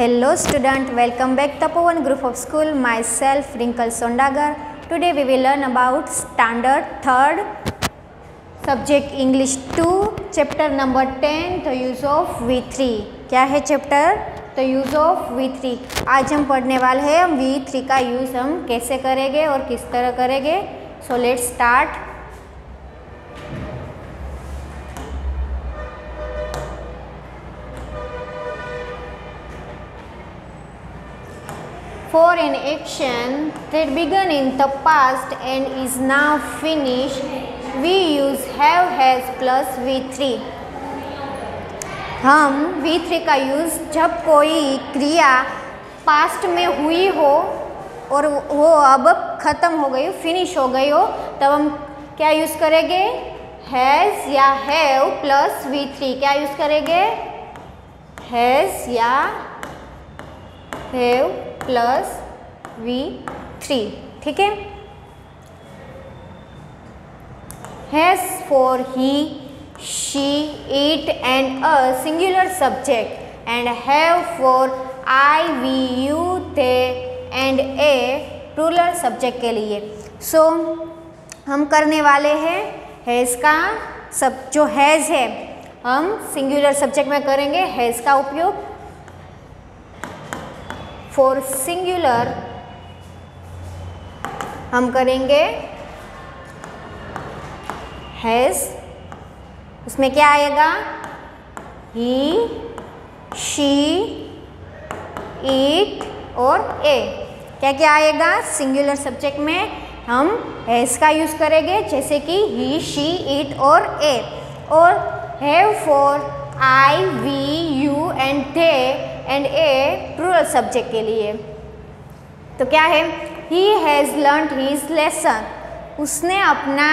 Hello student, welcome back Tapovan Group of School. Myself Rinkle Sondagar. Today we will learn about standard 3rd subject English 2 chapter number 10 the use of V3. क्या है chapter? the use of V3. आज हम पढ़ने वाले हैं V3 का use हम कैसे करेंगे और किस तरह करेंगे. So let's start. For an action that began in the past and is now finished, we use have has plus V3. हम V3 का यूज़ जब कोई क्रिया पास्ट में हुई हो और वो अब ख़त्म हो गई, फिनिश हो गई हो, तब हम क्या यूज़ करेंगे? हैज़ या हैव प्लस V3. क्या यूज़ करेंगे? हैज़ या हैव प्लस V3. ठीक है. Has for he, she, it and a singular subject and have for I, we, you, they and a plural subject के लिए. सो हम करने वाले हैं हैज़ का सब जो हैज़ है हम सिंगुलर सब्जेक्ट में करेंगे हैज़ का उपयोग. फॉर सिंगुलर हम करेंगे हैज़. उसमें क्या आएगा? ही, शी, इट और ए. क्या क्या आएगा? सिंगुलर सब्जेक्ट में हम हैज़ का यूज़ करेंगे जैसे कि ही, शी, इट और ए. और have for I, we, you and they and a plural subject के लिए. तो क्या है? He has learned his lesson. उसने अपना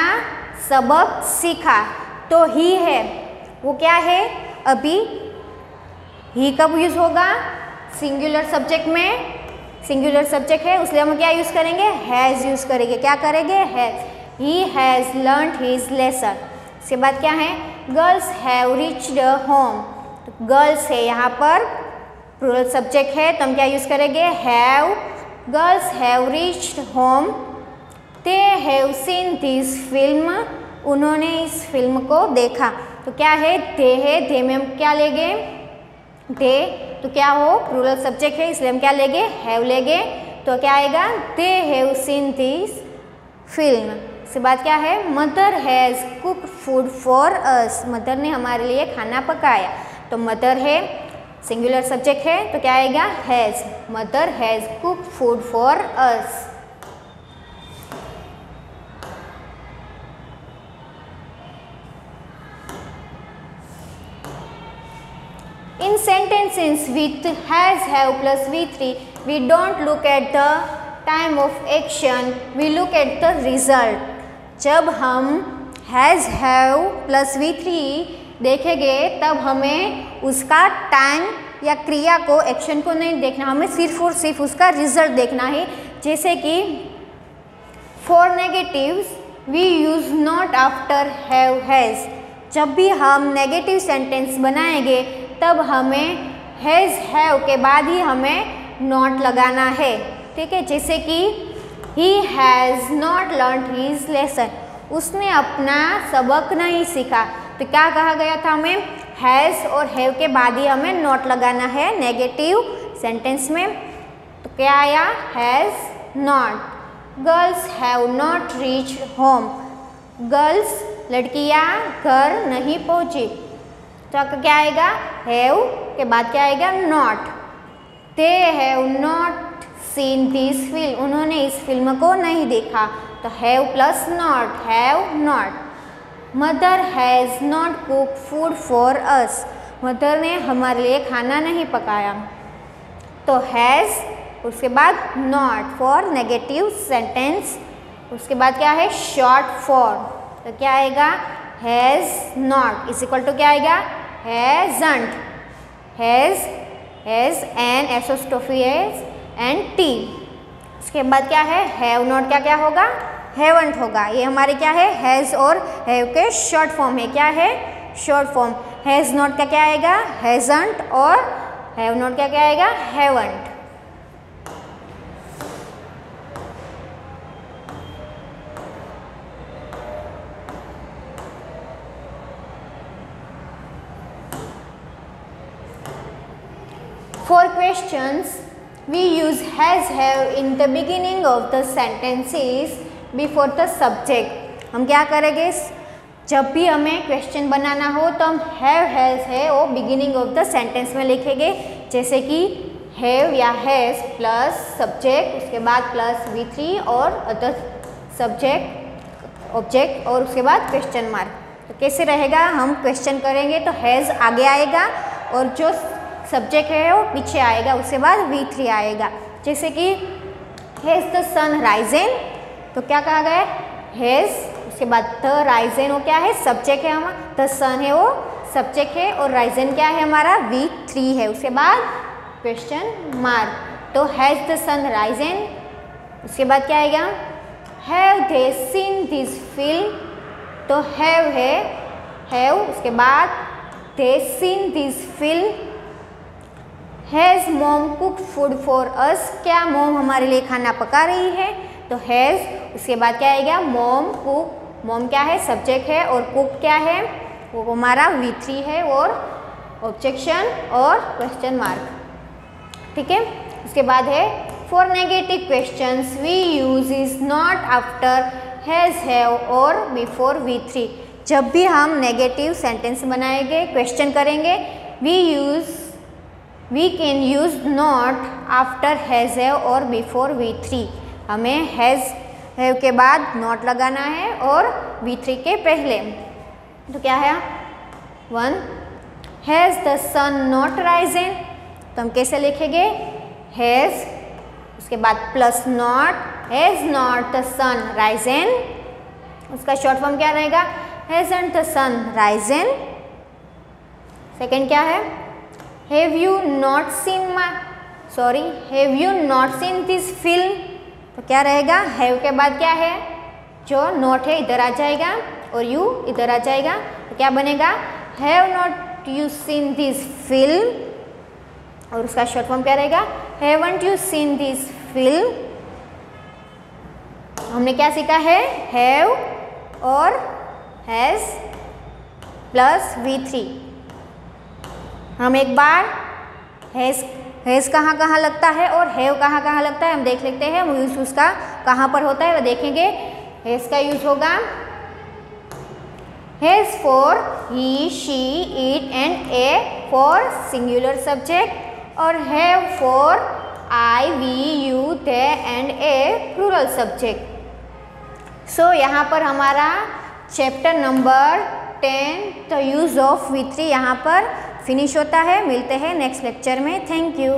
सबक सीखा. तो ही है वो क्या है? अभी ही कब यूज़ होगा? सिंगुलर सब्जेक्ट में. सिंगुलर सब्जेक्ट है उसलिए हम क्या यूज़ करेंगे? हैज़ यूज़ करेंगे. क्या करेंगे? Has. He has learned his lesson. इसके बाद क्या है? Girls have reached home. तो गर्ल्स है यहाँ पर प्लूरल सब्जेक्ट है तो हम क्या यूज़ करेंगे? Have. Girls have reached home. They have seen this film. उन्होंने इस फिल्म को देखा. तो क्या है? दे है. दे में हम क्या लेंगे? दे. तो क्या हो? प्लूरल सब्जेक्ट है इसलिए हम क्या लेंगे? हैव लेंगे. तो क्या आएगा? They have seen this film. इसके बाद क्या है? Mother has cooked food for us. Mother ने हमारे लिए खाना पकाया. तो मदर है सिंगुलर सब्जेक्ट है तो क्या आएगा? Has. Mother has cooked food for us. In sentences with has, have plus V3, we don't look at the time of action, we look at the result. जब हम has, have plus V3 देखेंगे तब हमें उसका time या क्रिया को, action को नहीं देखना, हमें सिर्फ और सिर्फ उसका रिजल्ट देखना है. जैसे कि for negatives we use not after have has. जब भी हम नेगेटिव सेंटेंस बनाएंगे तब हमें हैज़, हैव के बाद ही हमें नॉट लगाना है. ठीक है. जैसे कि he has not learned his lesson. उसने अपना सबक नहीं सीखा. तो क्या कहा गया था? हमें हैज़ और हैव के बाद ही हमें नॉट लगाना है नेगेटिव सेंटेंस में. तो क्या आया? Has not. Girls have not reached home. Girls लड़कियां घर नहीं पहुंची. तो आपका क्या आएगा? हैव के बाद क्या आएगा? Not. They have not seen this film. उन्होंने इस फिल्म को नहीं देखा. तो have plus not, have not. Mother has not cooked food for us. Mother ने हमारे लिए खाना नहीं पकाया. तो हैज़ उसके बाद नॉट फॉर नेगेटिव सेंटेंस. उसके बाद क्या है? Short for. तो क्या आएगा? Has not is equal to क्या आएगा? Hasn't. Has N apostrophe S and T. उसके बाद क्या है? हैव नॉट क्या क्या होगा? हैवंट होगा. ये हमारे क्या है? हैज़ और हैव के शॉर्ट फॉर्म है. क्या है? Short form. हैज़ नॉट का क्या आएगा? हैज़ंट और हैव नॉट क्या क्या आएगा, haven't. For questions, we use has have in the beginning of the sentences before the subject। हम क्या करेंगे, जब भी हमें क्वेश्चन बनाना हो तो हम हैव हैज़ है वो बिगिनिंग ऑफ द सेंटेंस में लिखेंगे, जैसे कि हैव या हैज़ प्लस सब्जेक्ट, उसके बाद प्लस V3 और अदर सब्जेक्ट ऑब्जेक्ट और उसके बाद क्वेश्चन मार्क। तो कैसे रहेगा, हम क्वेश्चन करेंगे तो हैज़ आगे आएगा और जो सब्जेक्ट है वो पीछे आएगा, उसके बाद V3 आएगा। जैसे कि हैज़ द सन राइजन, तो क्या कहा गया है, हैज़, उसके बाद द राइजन वो क्या है, सब्जेक्ट है हमारा, द सन है वो सब्जेक्ट है और राइजन क्या है हमारा, V3 है, उसके बाद क्वेश्चन मार्क। तो हैज़ द सन राइजन, उसके बाद क्या आएगा, have they seen this film, तो हैव है हैव, उसके बाद they seen this film. Has mom cook food for us, क्या मॉम हमारे लिए खाना पका रही है, तो हैज़, उसके बाद क्या आएगा, मॉम कुक, मॉम क्या है, सब्जेक्ट है और कुक क्या है, वो हमारा V3 है और ऑब्जेक्शन और क्वेश्चन मार्क, ठीक है। उसके बाद है for negative questions we use is not after has have और बिफोर V3। जब भी हम नेगेटिव सेंटेंस बनाएंगे, क्वेश्चन करेंगे, we can use not after has have और बिफोर V3। हमें हैज़ हैव के बाद नॉट लगाना है और V3 के पहले। तो क्या है, 1 has the sun not risen, तो हम कैसे लिखेंगे, हैज़, उसके बाद plus not, has not the sun risen, उसका शॉर्ट फॉर्म क्या रहेगा, hasn't the sun risen. Second क्या है, have you not seen this film, तो क्या रहेगा, हैव के बाद क्या है, जो नॉट है इधर आ जाएगा और यू इधर आ जाएगा, तो क्या बनेगा, have not you seen this film, और उसका शॉर्ट फॉर्म क्या रहेगा, haven't you seen this film. हमने क्या सीखा है, हैव और हैज़ प्लस V3। हम एक बार हैज़ कहाँ कहाँ लगता है और हैव कहाँ कहाँ लगता है हम देख लेते हैं, यूज उसका कहाँ पर होता है वो देखेंगे। हैज़ का यूज होगा has for he, she, it and a for singular subject, और have for I, we, you, they and a plural subject. So यहाँ पर हमारा chapter number 10 the use of V3 यहाँ पर फिनिश होता है। मिलते हैं नेक्स्ट लेक्चर में। Thank you.